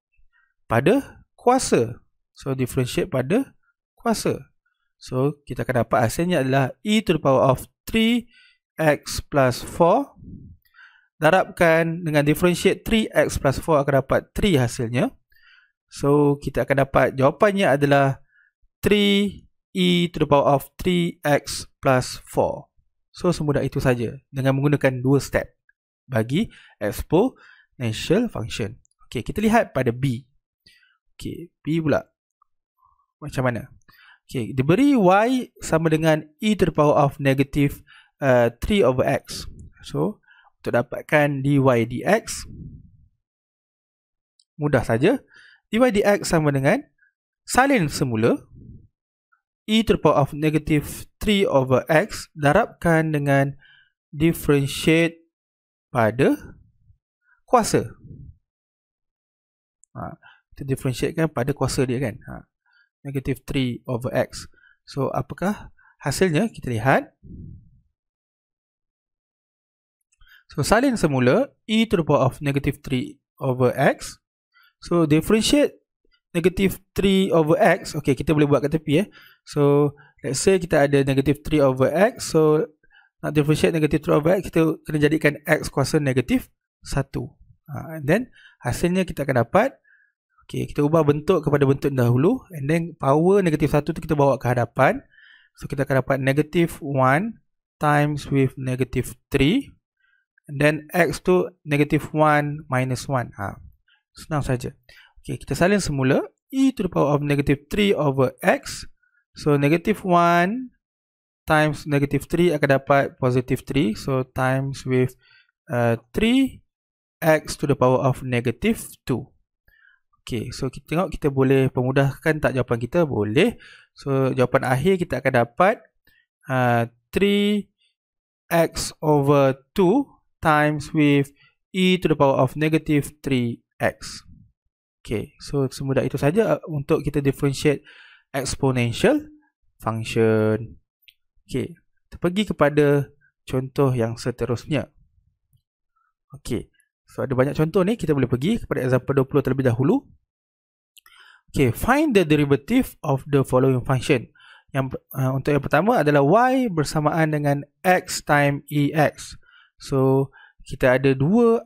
pada kuasa. So differentiate pada kuasa. So kita akan dapat hasilnya adalah e to the power of 3x plus 4. Darabkan dengan differentiate 3x plus 4 akan dapat 3 hasilnya. So kita akan dapat jawapannya adalah 3e to the power of 3x plus 4. So semudah itu saja dengan menggunakan 2 step bagi exponential function. Okey, kita lihat pada B. Okey, B pula macam mana? Okey, diberi y sama dengan e to the power of negative 3 over x. So untuk dapatkan dy dx mudah saja. Dy dx sama dengan salin semula e to the power of negative 3 over x darabkan dengan differentiate pada kuasa. Kita differentiatekan pada kuasa dia kan. Negative 3 over x. So apakah hasilnya? Kita lihat. So salin semula e to the power of negative 3 over x. So differentiate negative 3 over x. Okay, kita boleh buat kat tepi. So let's say kita ada negative 3 over x. So nak differentiate negative 3 over x, kita kena jadikan x kuasa negative 1. And then hasilnya kita akan dapat, okay, kita ubah bentuk kepada bentuk dahulu, and then power negatif 1 tu kita bawa ke hadapan. So kita akan dapat negative 1 times with negative 3, and then x tu negative 1 minus 1. Senang saja. Okay, kita salin semula. E to the power of negative 3 over x. So negative 1 times negative 3 akan dapat positive 3. So times with 3x to the power of negative 2. Okay, so kita tengok kita boleh pemudahkan tak jawapan kita? Boleh. So jawapan akhir kita akan dapat 3x over 2 times with e to the power of negative 3x. Okay, so semudah itu saja untuk kita differentiate exponential function. Okay, kita pergi kepada contoh yang seterusnya. Okay, so ada banyak contoh ni, kita boleh pergi kepada example 20 terlebih dahulu. Okay, find the derivative of the following function. Untuk yang pertama adalah y bersamaan dengan x times ex. So kita ada dua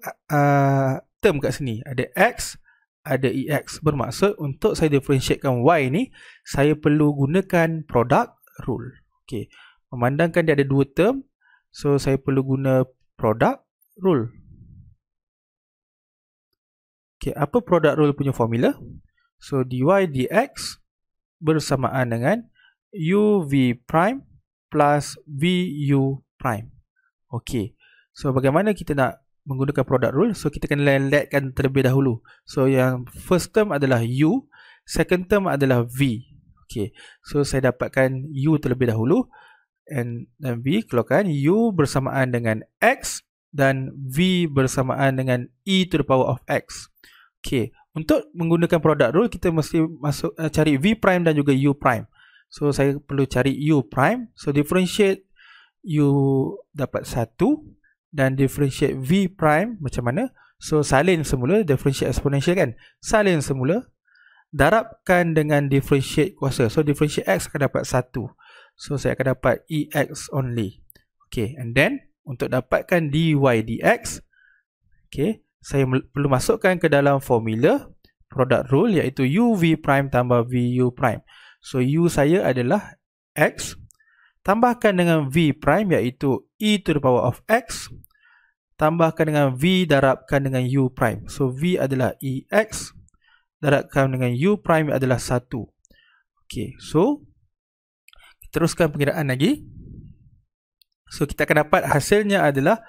term kat sini, ada x, ada ex. Bermaksud untuk saya differentiatekan y ni, saya perlu gunakan product rule. Okay, memandangkan dia ada dua term, so saya perlu guna product rule. Okay, apa product rule punya formula? So dy dx bersamaan dengan uv prime plus vu prime. Okay, so bagaimana kita nak menggunakan product rule? So kita kena letkan terlebih dahulu. So yang first term adalah u, second term adalah v. Okay, so saya dapatkan u terlebih dahulu, dan v keluarkan u bersamaan dengan x dan v bersamaan dengan e to the power of x. Okay, untuk menggunakan product rule kita mesti cari v prime dan juga u prime. So saya perlu cari u prime. So differentiate u dapat 1 dan differentiate v prime macam mana? So salin semula, differentiate exponential kan, salin semula, darabkan dengan differentiate kuasa. So differentiate x akan dapat 1. So saya akan dapat ex only. Okay, and then untuk dapatkan dy dx, okay, saya perlu masukkan ke dalam formula product rule, iaitu uv prime tambah vu prime. So u saya adalah x, tambahkan dengan v prime iaitu e to the power of x, tambahkan dengan v darabkan dengan u prime. So v adalah ex, darabkan dengan u prime adalah 1. Okay, so teruskan pengiraan lagi. So kita akan dapat hasilnya adalah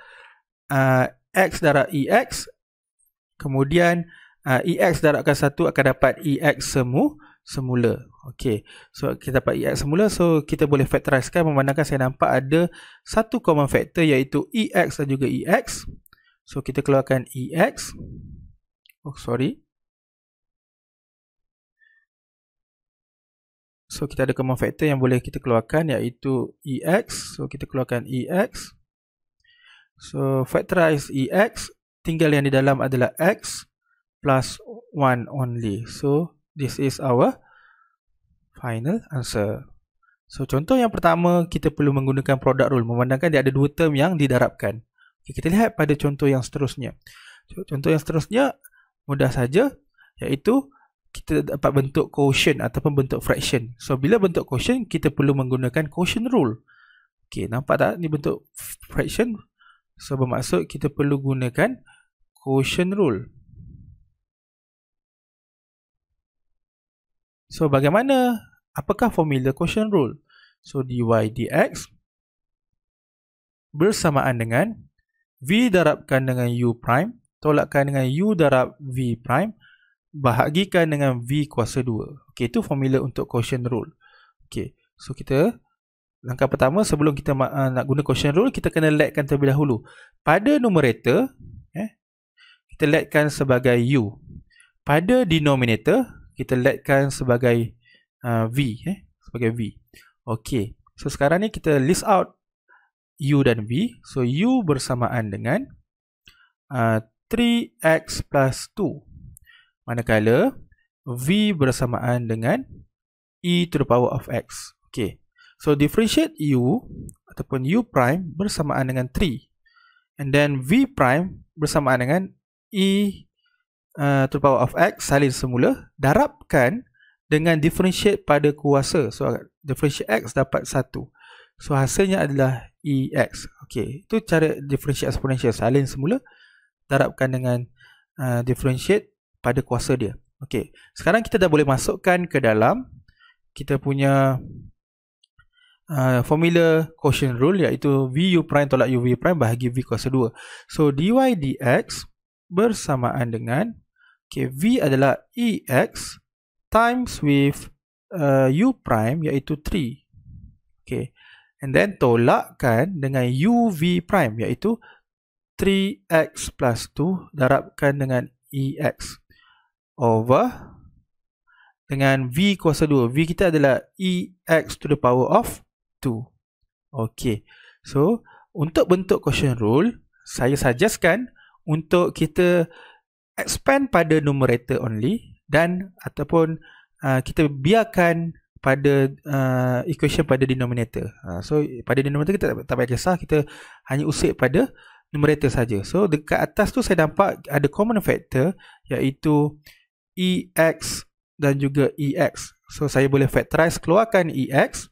x darab ex, kemudian ex darabkan 1 akan dapat ex semula. Okay, so kita dapat ex semula, so kita boleh factorizekan memandangkan saya nampak ada satu common factor iaitu ex dan juga ex. So kita keluarkan ex. So kita ada common factor yang boleh kita keluarkan iaitu ex. So kita keluarkan ex. So factorize ex, tinggal yang di dalam adalah x plus 1 only. So this is our final answer. So contoh yang pertama, kita perlu menggunakan product rule memandangkan dia ada dua term yang didarabkan. Okay, kita lihat pada contoh yang seterusnya. Contoh yang seterusnya mudah saja, iaitu kita dapat bentuk quotient ataupun bentuk fraction. So bila bentuk quotient, kita perlu menggunakan quotient rule. Okay, nampak tak ni bentuk fraction? So bermaksud kita perlu gunakan quotient rule. So bagaimana, apakah formula quotient rule? So dy dx bersamaan dengan v darabkan dengan u prime, tolakkan dengan u darab v prime, bahagikan dengan v kuasa 2. Okay, itu formula untuk quotient rule. Okay, so kita langkah pertama sebelum kita nak guna quotient rule, kita kena letkan terlebih dahulu. Pada numerator, kita letkan sebagai u. Pada denominator, kita letkan sebagai v, sebagai v. Okay, so sekarang ni kita list out u dan v. So u bersamaan dengan 3x plus 2, manakala v bersamaan dengan e to the power of x. Okay, so differentiate u ataupun u prime bersamaan dengan 3, and then v prime bersamaan dengan e to the power of x salin semula, darabkan dengan differentiate pada kuasa. So differentiate x dapat 1. So hasilnya adalah EX. Okey, itu cara differentiate exponential, salin semula, darabkan dengan differentiate pada kuasa dia. Okey, sekarang kita dah boleh masukkan ke dalam kita punya formula quotient rule, iaitu VU prime tolak UV prime bahagi V kuasa 2. So dy dx bersamaan dengan V adalah EX times with U prime, iaitu 3. Okay. And then tolakkan dengan UV prime, iaitu 3x plus 2 darabkan dengan EX over dengan V kuasa 2. V kita adalah EX to the power of 2. Okay. So untuk bentuk quotient rule, saya suggestkan untuk kita expand pada numerator only, dan ataupun kita biarkan pada equation pada denominator. So pada denominator kita tak payah kisah, kita hanya usik pada numerator saja. So dekat atas tu saya nampak ada common factor, iaitu EX dan juga EX. So saya boleh factorize, keluarkan EX.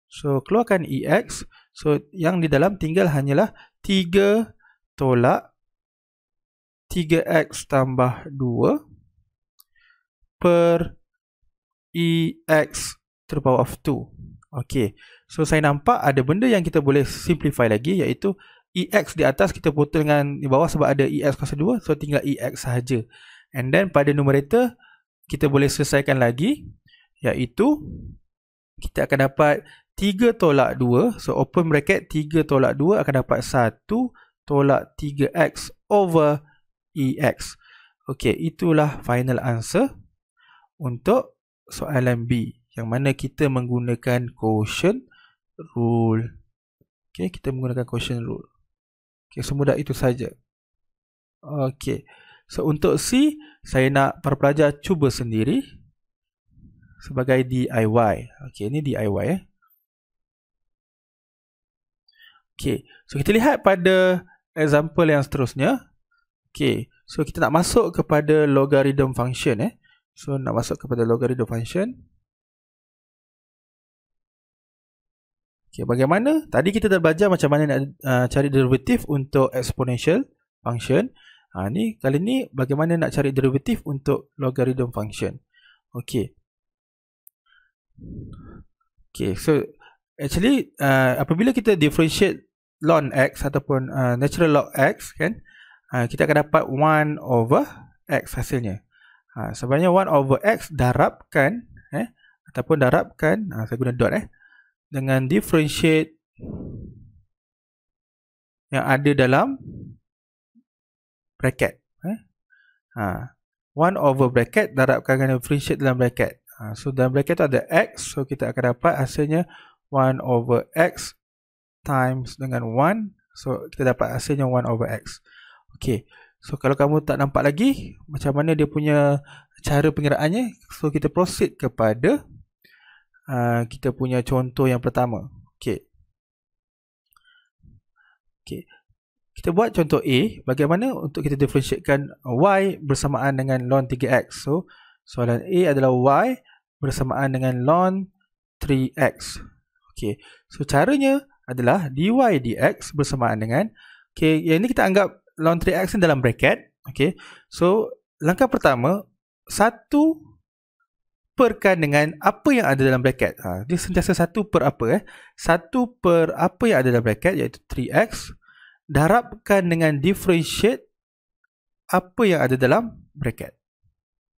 So keluarkan EX. So yang di dalam tinggal hanyalah 3 tolak 3x tambah 2 per EX to the power of 2. Okay. So saya nampak ada benda yang kita boleh simplify lagi, iaitu EX di atas kita potong dengan di bawah sebab ada EX kuasa 2. So tinggal EX sahaja. And then pada numerator kita boleh selesaikan lagi, iaitu kita akan dapat 3 tolak 2. So open bracket, 3 tolak 2 akan dapat 1 tolak 3x over EX. Okay, itulah final answer untuk soalan B, yang mana kita menggunakan quotient rule. Okay, kita menggunakan quotient rule. Okay, semudah itu saja. Okay, so untuk C, saya nak para pelajar cuba sendiri sebagai DIY. Okay, ini DIY. Okay, so kita lihat pada example yang seterusnya. Okay, so kita nak masuk kepada logarithm function. So nak masuk kepada logarithm function. Okay, bagaimana? Tadi kita dah belajar macam mana nak cari derivatif untuk exponential function. Kali ni bagaimana nak cari derivatif untuk logarithm function. Okay. Okay, so actually apabila kita differentiate ln x ataupun natural log x, kan, kita akan dapat 1 over x hasilnya. Sebenarnya 1 over x darabkan ataupun darabkan, saya guna dot dengan differentiate yang ada dalam bracket. 1 over bracket darabkan dengan differentiate dalam bracket. So dalam bracket tu ada x, so kita akan dapat hasilnya 1 over x times dengan 1. So kita dapat hasilnya 1 over x. Okay, so kalau kamu tak nampak lagi macam mana dia punya cara pengiraannya, so kita proceed kepada kita punya contoh yang pertama. Okay. Okay, kita buat contoh A. Bagaimana untuk kita differentiatekan y bersamaan dengan ln 3x. So soalan A adalah y bersamaan dengan ln 3x. Okay, so caranya adalah dy dx bersamaan dengan, okay, yang ini kita anggap ln 3x ni dalam bracket. Okay, so langkah pertama, 1 perkan dengan apa yang ada dalam bracket. Dia sentiasa 1 per apa? 1 per apa yang ada dalam bracket, iaitu 3x, darabkan dengan differentiate apa yang ada dalam bracket.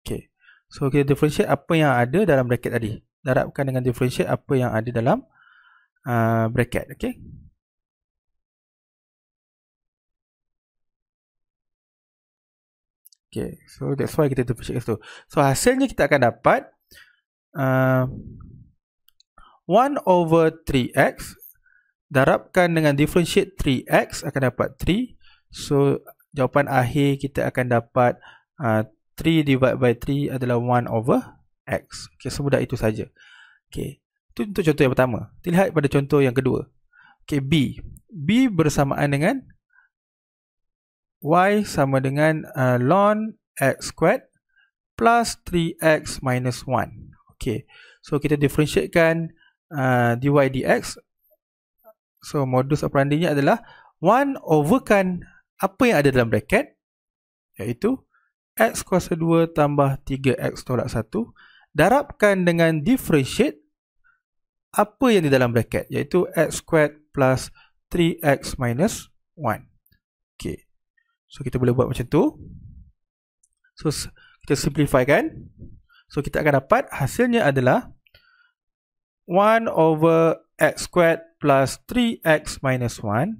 Okay, so kita differentiate apa yang ada dalam bracket tadi, darabkan dengan differentiate apa yang ada dalam bracket. Okay. Okay, so that's why kita differentiate itu. So hasilnya kita akan dapat 1 over 3x darabkan dengan differentiate 3x akan dapat 3. So jawapan akhir kita akan dapat 3 divided by 3 adalah 1 over x. Okay, semudah itu saja. Okay, itu untuk contoh yang pertama. Kita lihat pada contoh yang kedua. Okay, B. B bersamaan dengan y sama dengan ln x squared plus 3x minus 1. Okay, so kita differentiatekan dy dx. So modus operandinya adalah 1 overkan apa yang ada dalam bracket, iaitu x kuasa 2 tambah 3x tolak 1, darabkan dengan differentiate apa yang di dalam bracket, iaitu x squared plus 3x minus 1. Okay, so kita boleh buat macam tu. So kita simplify kan. So kita akan dapat hasilnya adalah 1 over x squared plus 3x minus 1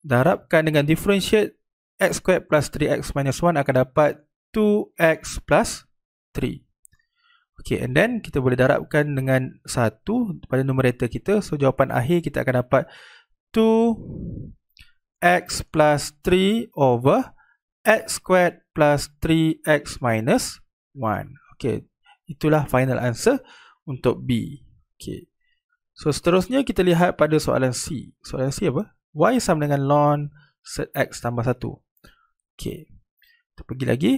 darabkan dengan differentiate x squared plus 3x minus 1 akan dapat 2x plus 3. Okay, and then kita boleh darabkan dengan 1 pada numerator kita. So jawapan akhir kita akan dapat 2x plus 3 over x squared plus 3x minus 1. Okay, itulah final answer untuk B. Okay, so seterusnya kita lihat pada soalan C. Soalan C apa? Y sama dengan ln set x tambah 1. Okay, kita pergi lagi.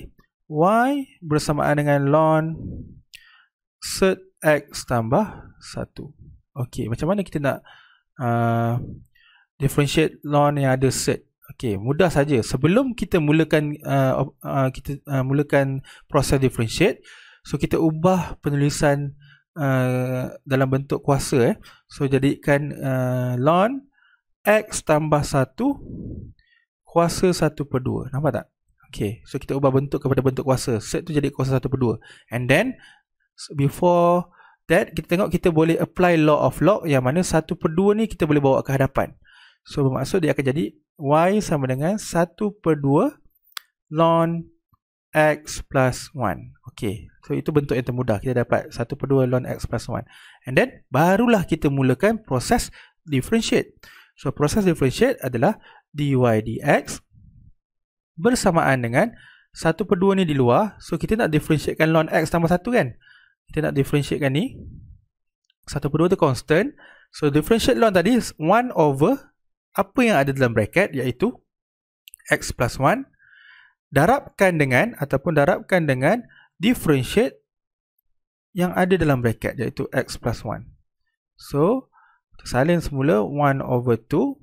Y bersamaan dengan ln set x tambah 1. Okay, macam mana kita nak differentiate ln yang ada set? Okay, mudah saja. Sebelum kita mulakan mulakan proses differentiate, so kita ubah penulisan dalam bentuk kuasa. So jadikan ln x tambah 1 kuasa 1/2. Nampak tak? Okay, so kita ubah bentuk kepada bentuk kuasa. Set tu jadi kuasa 1/2. And then before that, kita tengok kita boleh apply law of log, yang mana 1/2 ni kita boleh bawa ke hadapan. So bermaksud dia akan jadi y sama dengan 1/2 ln x plus 1. Okay, so itu bentuk yang termudah. Kita dapat 1/2 ln x plus 1. And then barulah kita mulakan proses differentiate. So proses differentiate adalah dy dx bersamaan dengan 1/2 ni di luar. So kita nak differentiatekan ln x tambah 1 kan. Kita nak differentiatekan ni. 1/2 tu constant. So differentiate ln tadi 1 over apa yang ada dalam bracket, iaitu x plus 1, darabkan dengan differentiate yang ada dalam bracket, iaitu x plus 1. So kita salin semula 1 over 2.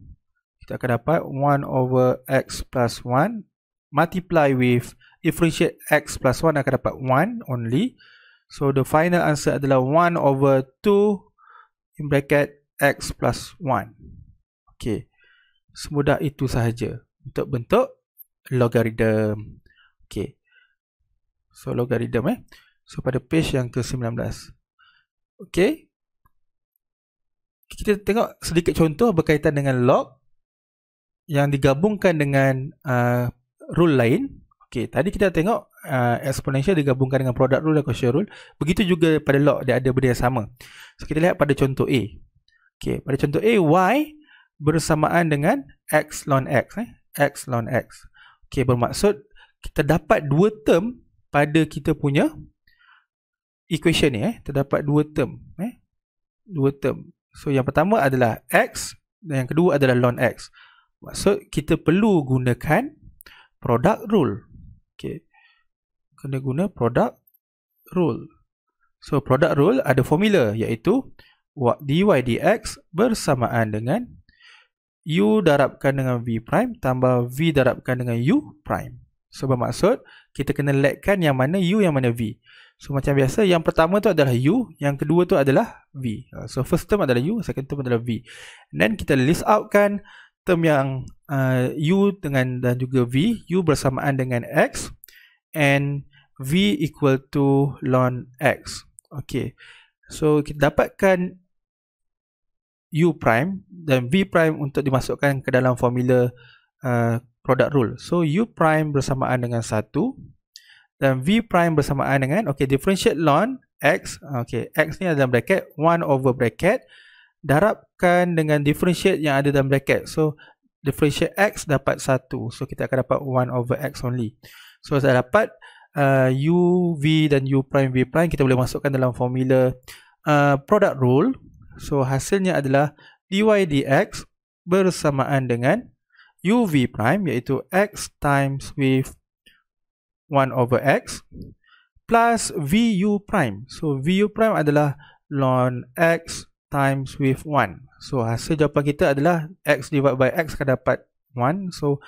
Kita akan dapat 1 over x plus 1 multiply with differentiate x plus 1 akan dapat 1 only. So the final answer adalah 1 over 2 in bracket x plus 1. Okay, semudah itu sahaja untuk bentuk logarithm. Okay, so logarithm so pada page yang ke-19. Okay, kita tengok sedikit contoh berkaitan dengan log yang digabungkan dengan rule lain. Okay, tadi kita tengok exponential digabungkan dengan product rule dan quotient rule. Begitu juga pada log, dia ada benda yang sama. So kita lihat pada contoh A. Okay, pada contoh A, y bersamaan dengan x ln x. X ln x. Okay, bermaksud kita dapat dua term pada kita punya equation ni. Terdapat dua term. Dua term. So yang pertama adalah x dan yang kedua adalah ln x. Maksud kita perlu gunakan product rule. Okay, kena guna product rule. So product rule ada formula, iaitu dy dx bersamaan dengan u darabkan dengan v prime tambah v darabkan dengan u prime. So bermaksud kita kena letkan yang mana u yang mana v. So macam biasa, yang pertama tu adalah u, yang kedua tu adalah v. So first term adalah u, second term adalah v. And then kita list outkan term yang u dengan dan juga v. U bersamaan dengan x and v equal to ln x. Okay, so kita dapatkan u prime dan v prime untuk dimasukkan ke dalam formula product rule. So u prime bersamaan dengan 1 dan v prime bersamaan dengan, okay, differentiate ln x. Okay, x ni ada dalam bracket 1 over bracket, darabkan dengan differentiate yang ada dalam bracket. So differentiate x dapat 1. So kita akan dapat 1 over x only. So saya dapat u, v dan u prime, v prime kita boleh masukkan dalam formula product rule. So hasilnya adalah dy dx bersamaan dengan uv prime, iaitu x times with 1 over x plus VU prime. So VU prime adalah ln x times with 1. So hasil jawapan kita adalah x divided by x akan dapat 1. So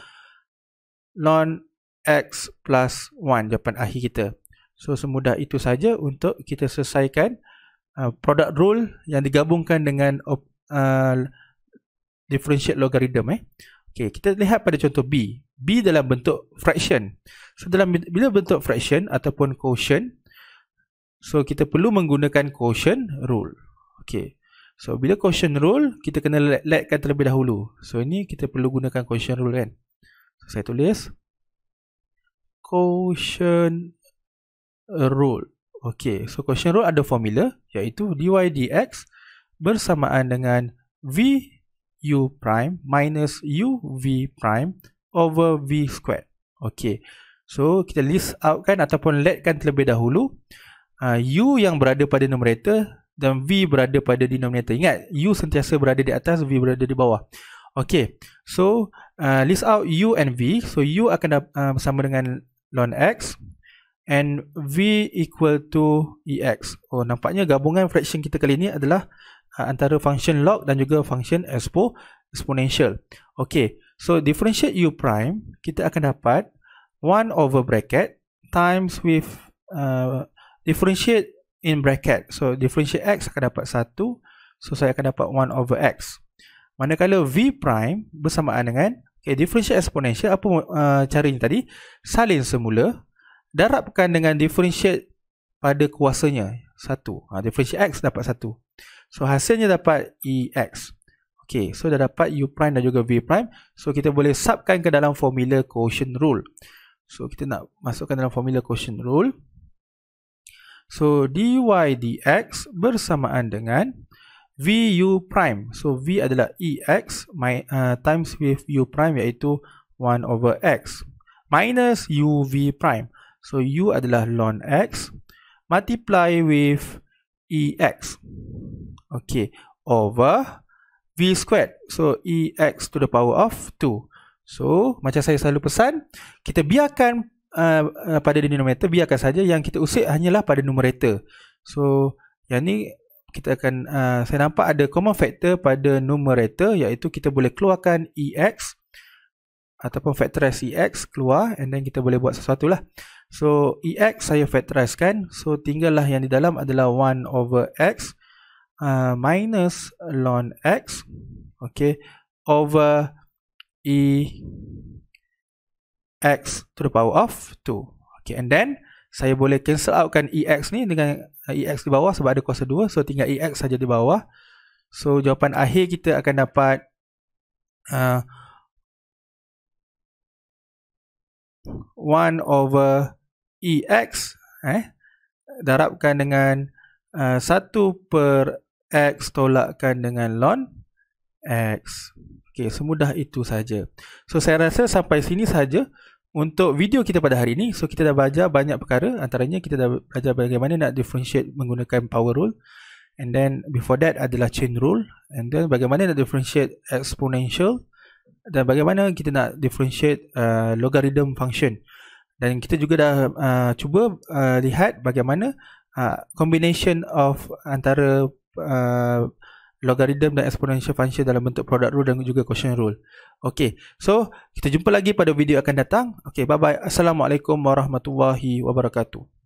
ln x plus 1 jawapan akhir kita. So semudah itu saja untuk kita selesaikan product rule yang digabungkan dengan differentiate logarithm. Okay, kita lihat pada contoh B. B dalam bentuk fraction. So bila bentuk fraction ataupun quotient, so kita perlu menggunakan quotient rule. Okay. So bila quotient rule, kita kena letkan terlebih dahulu. So ini kita perlu gunakan quotient rule kan. So saya tulis quotient rule. Okay, so quotient rule ada formula iaitu dy dx bersamaan dengan VU prime minus UV prime over V squared. Okay, so kita list out kan ataupun letkan terlebih dahulu U yang berada pada numerator dan V berada pada denominator. Ingat, U sentiasa berada di atas, V berada di bawah. Okay, so list out U and V. So U akan bersama dengan ln x and V equal to EX. Oh, nampaknya gabungan fraction kita kali ini adalah antara function log dan juga function exponential. Okay, so differentiate U prime, kita akan dapat 1 over bracket times with differentiate in bracket. So differentiate X akan dapat 1. So saya akan dapat 1 over X. Manakala V prime bersamaan dengan differentiate exponential, apa caranya tadi? Salin semula, darabkan dengan differentiate pada kuasanya 1. Differentiate X dapat 1. So hasilnya dapat EX. Okay, so dah dapat U prime dan juga V prime. So kita boleh subkan ke dalam formula quotient rule. So kita nak masukkan dalam formula quotient rule. So dy dx bersamaan dengan VU prime. So V adalah EX times with U prime iaitu 1 over X minus UV prime. So U adalah ln X multiply with EX. Okay, over V squared. So EX to the power of 2. So macam saya selalu pesan, kita biarkan pada denominator, biarkan saja, yang kita usik hanyalah pada numerator. So yang ni kita akan saya nampak ada common factor pada numerator, iaitu kita boleh keluarkan EX ataupun factorize EX keluar, and then kita boleh buat sesuatu lah. So EX saya factorizekan, so tinggallah yang di dalam adalah 1 over X minus ln X, okay, over EX to the power of 2. Okay, and then saya boleh cancel outkan EX ni dengan EX di bawah sebab ada kuasa 2. So tinggal EX saja di bawah. So jawapan akhir kita akan dapat 1 over EX darabkan dengan 1 per X tolakkan dengan ln X. Okay, semudah itu saja. So saya rasa sampai sini saja untuk video kita pada hari ini. So kita dah belajar banyak perkara, antaranya kita dah belajar bagaimana nak differentiate menggunakan power rule, and then before that adalah chain rule, and then bagaimana nak differentiate exponential, dan bagaimana kita nak differentiate logarithm function. Dan kita juga dah cuba lihat bagaimana combination of antara logarithm dan exponential function dalam bentuk product rule dan juga quotient rule. Okay, so kita jumpa lagi pada video akan datang. Okay, bye bye. Assalamualaikum warahmatullahi wabarakatuh.